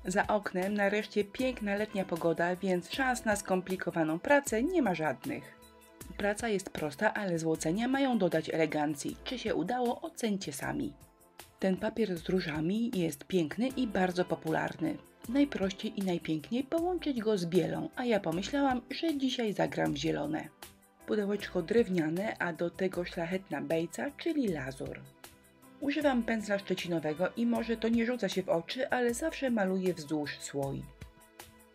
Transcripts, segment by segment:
Za oknem nareszcie piękna letnia pogoda, więc szans na skomplikowaną pracę nie ma żadnych. Praca jest prosta, ale złocenia mają dodać elegancji. Czy się udało, ocencie sami. Ten papier z różami jest piękny i bardzo popularny. Najprościej i najpiękniej połączyć go z bielą, a ja pomyślałam, że dzisiaj zagram w zielone. Pudełeczko drewniane, a do tego szlachetna bejca, czyli lazur. Używam pędzla szczecinowego i może to nie rzuca się w oczy, ale zawsze maluję wzdłuż słoi.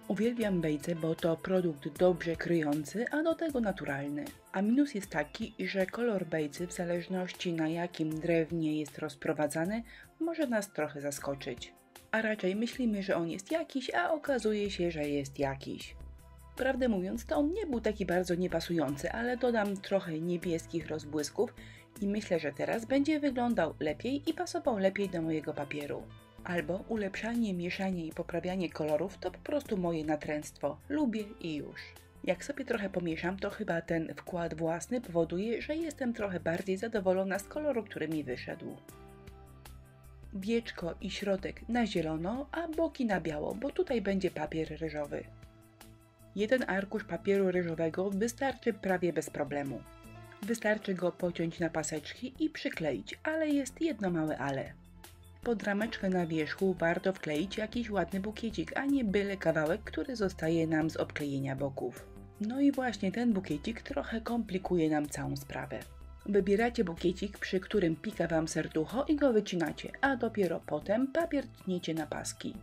Uwielbiam bejcę, bo to produkt dobrze kryjący, a do tego naturalny. A minus jest taki, że kolor bejcy w zależności na jakim drewnie jest rozprowadzany może nas trochę zaskoczyć. A raczej myślimy, że on jest jakiś, a okazuje się, że jest jakiś. Prawdę mówiąc, to on nie był taki bardzo niepasujący, ale dodam trochę niebieskich rozbłysków i myślę, że teraz będzie wyglądał lepiej i pasował lepiej do mojego papieru. Albo ulepszanie, mieszanie i poprawianie kolorów to po prostu moje natręctwo. Lubię i już. Jak sobie trochę pomieszam, to chyba ten wkład własny powoduje, że jestem trochę bardziej zadowolona z koloru, który mi wyszedł. Wieczko i środek na zielono, a boki na biało, bo tutaj będzie papier ryżowy. Jeden arkusz papieru ryżowego wystarczy prawie bez problemu. Wystarczy go pociąć na paseczki i przykleić, ale jest jedno małe ale. Pod rameczkę na wierzchu warto wkleić jakiś ładny bukiecik, a nie byle kawałek, który zostaje nam z obklejenia boków. No i właśnie ten bukiecik trochę komplikuje nam całą sprawę. Wybieracie bukiecik, przy którym pika Wam serducho i go wycinacie, a dopiero potem papier tniecie na paski.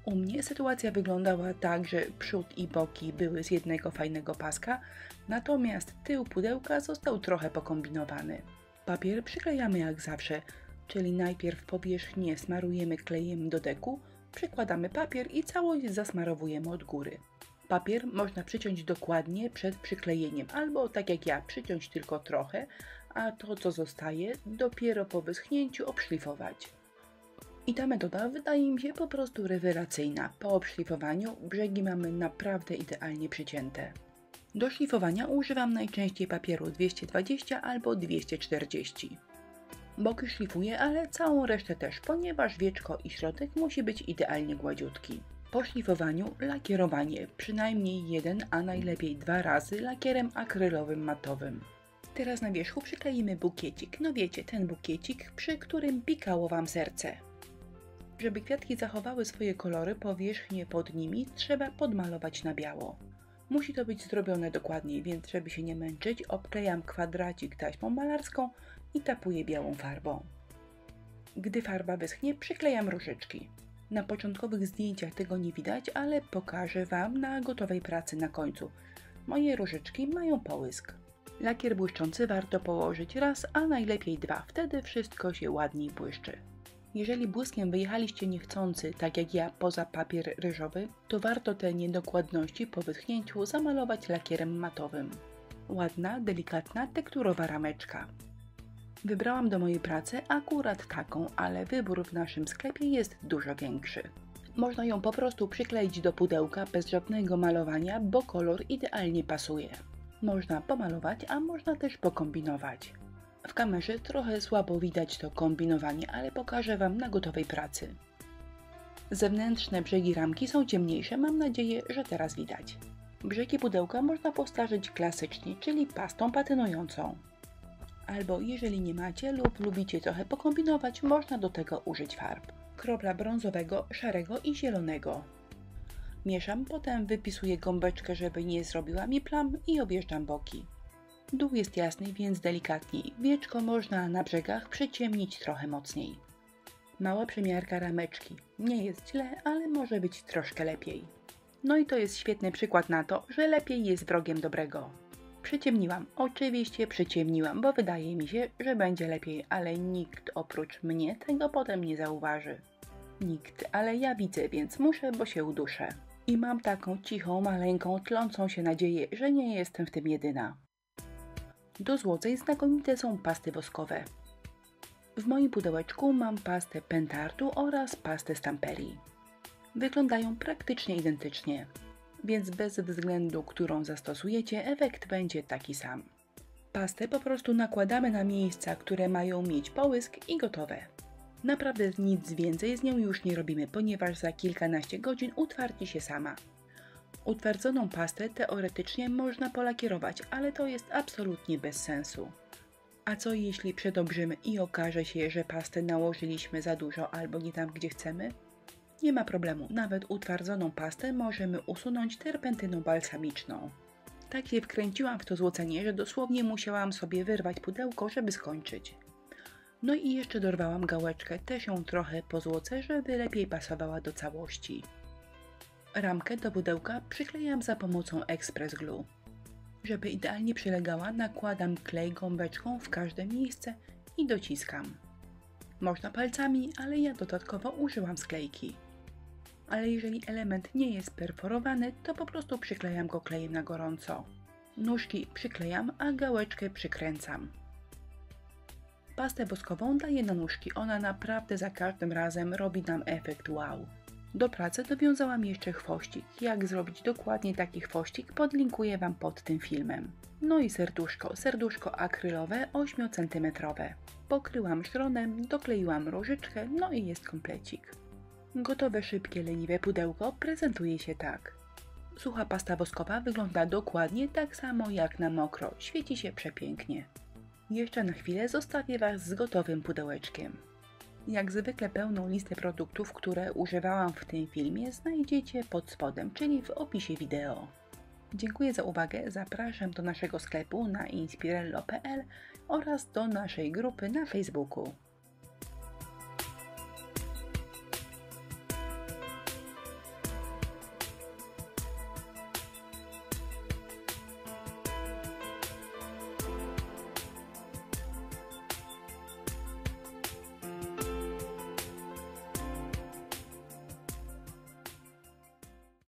U mnie sytuacja wyglądała tak, że przód i boki były z jednego fajnego paska, natomiast tył pudełka został trochę pokombinowany. Papier przyklejamy jak zawsze, czyli najpierw powierzchnię smarujemy klejem do deku, przykładamy papier i całość zasmarowujemy od góry. Papier można przyciąć dokładnie przed przyklejeniem, albo tak jak ja, przyciąć tylko trochę, a to co zostaje dopiero po wyschnięciu obszlifować. I ta metoda wydaje mi się po prostu rewelacyjna. Po obszlifowaniu brzegi mamy naprawdę idealnie przycięte. Do szlifowania używam najczęściej papieru 220 albo 240. Boki szlifuję, ale całą resztę też, ponieważ wieczko i środek musi być idealnie gładziutki. Po szlifowaniu lakierowanie, przynajmniej 1, a najlepiej 2 razy lakierem akrylowym matowym. Teraz na wierzchu przykleimy bukiecik, no wiecie, ten bukiecik, przy którym pikało Wam serce. Żeby kwiatki zachowały swoje kolory, powierzchnię pod nimi trzeba podmalować na biało. Musi to być zrobione dokładniej, więc żeby się nie męczyć, obklejam kwadracik taśmą malarską i tapuję białą farbą. Gdy farba wyschnie, przyklejam różyczki. Na początkowych zdjęciach tego nie widać, ale pokażę Wam na gotowej pracy na końcu. Moje różyczki mają połysk. Lakier błyszczący warto położyć raz, a najlepiej 2, wtedy wszystko się ładniej błyszczy. Jeżeli błyskiem wyjechaliście niechcący, tak jak ja, poza papier ryżowy, to warto te niedokładności po wyschnięciu zamalować lakierem matowym. Ładna, delikatna, tekturowa rameczka. Wybrałam do mojej pracy akurat taką, ale wybór w naszym sklepie jest dużo większy. Można ją po prostu przykleić do pudełka bez żadnego malowania, bo kolor idealnie pasuje. Można pomalować, a można też pokombinować. W kamerze trochę słabo widać to kombinowanie, ale pokażę Wam na gotowej pracy. Zewnętrzne brzegi ramki są ciemniejsze, mam nadzieję, że teraz widać. Brzegi pudełka można postarzyć klasycznie, czyli pastą patynującą. Albo jeżeli nie macie lub lubicie trochę pokombinować, można do tego użyć farb. Kropla brązowego, szarego i zielonego. Mieszam, potem wypisuję gąbeczkę, żeby nie zrobiła mi plam i objeżdżam boki. Dół jest jasny, więc delikatniej. Wieczko można na brzegach przyciemnić trochę mocniej. Mała przymiarka rameczki. Nie jest źle, ale może być troszkę lepiej. No i to jest świetny przykład na to, że lepiej jest wrogiem dobrego. Przyciemniłam, oczywiście przyciemniłam, bo wydaje mi się, że będzie lepiej, ale nikt oprócz mnie tego potem nie zauważy. Nikt, ale ja widzę, więc muszę, bo się uduszę. I mam taką cichą, maleńką, tlącą się nadzieję, że nie jestem w tym jedyna. Do złoceń znakomite są pasty woskowe. W moim pudełeczku mam pastę Pentartu oraz pastę Stamperii. Wyglądają praktycznie identycznie, więc bez względu, którą zastosujecie, efekt będzie taki sam. Pastę po prostu nakładamy na miejsca, które mają mieć połysk i gotowe. Naprawdę nic więcej z nią już nie robimy, ponieważ za kilkanaście godzin utwardzi się sama. Utwardzoną pastę teoretycznie można polakierować, ale to jest absolutnie bez sensu. A co jeśli przedobrzymy i okaże się, że pastę nałożyliśmy za dużo albo nie tam, gdzie chcemy? Nie ma problemu, nawet utwardzoną pastę możemy usunąć terpentyną balsamiczną. Tak się wkręciłam w to złocenie, że dosłownie musiałam sobie wyrwać pudełko, żeby skończyć. No i jeszcze dorwałam gałeczkę, też ją trochę pozłocę, żeby lepiej pasowała do całości. Ramkę do pudełka przyklejam za pomocą Express Glue. Żeby idealnie przylegała, nakładam klej gąbeczką w każde miejsce i dociskam. Można palcami, ale ja dodatkowo użyłam sklejki. Ale jeżeli element nie jest perforowany, to po prostu przyklejam go klejem na gorąco. Nóżki przyklejam, a gałeczkę przykręcam. Pastę woskową daję na nóżki, ona naprawdę za każdym razem robi nam efekt wow. Do pracy dowiązałam jeszcze chwościk. Jak zrobić dokładnie taki chwościk, podlinkuję Wam pod tym filmem. No i serduszko akrylowe 8 cm. Pokryłam szronem, dokleiłam różyczkę, no i jest komplecik. Gotowe, szybkie, leniwe pudełko prezentuje się tak. Sucha pasta woskowa wygląda dokładnie tak samo jak na mokro, świeci się przepięknie. Jeszcze na chwilę zostawię Was z gotowym pudełeczkiem. Jak zwykle pełną listę produktów, które używałam w tym filmie, znajdziecie pod spodem, czyli w opisie wideo. Dziękuję za uwagę, zapraszam do naszego sklepu na inspirello.pl oraz do naszej grupy na Facebooku.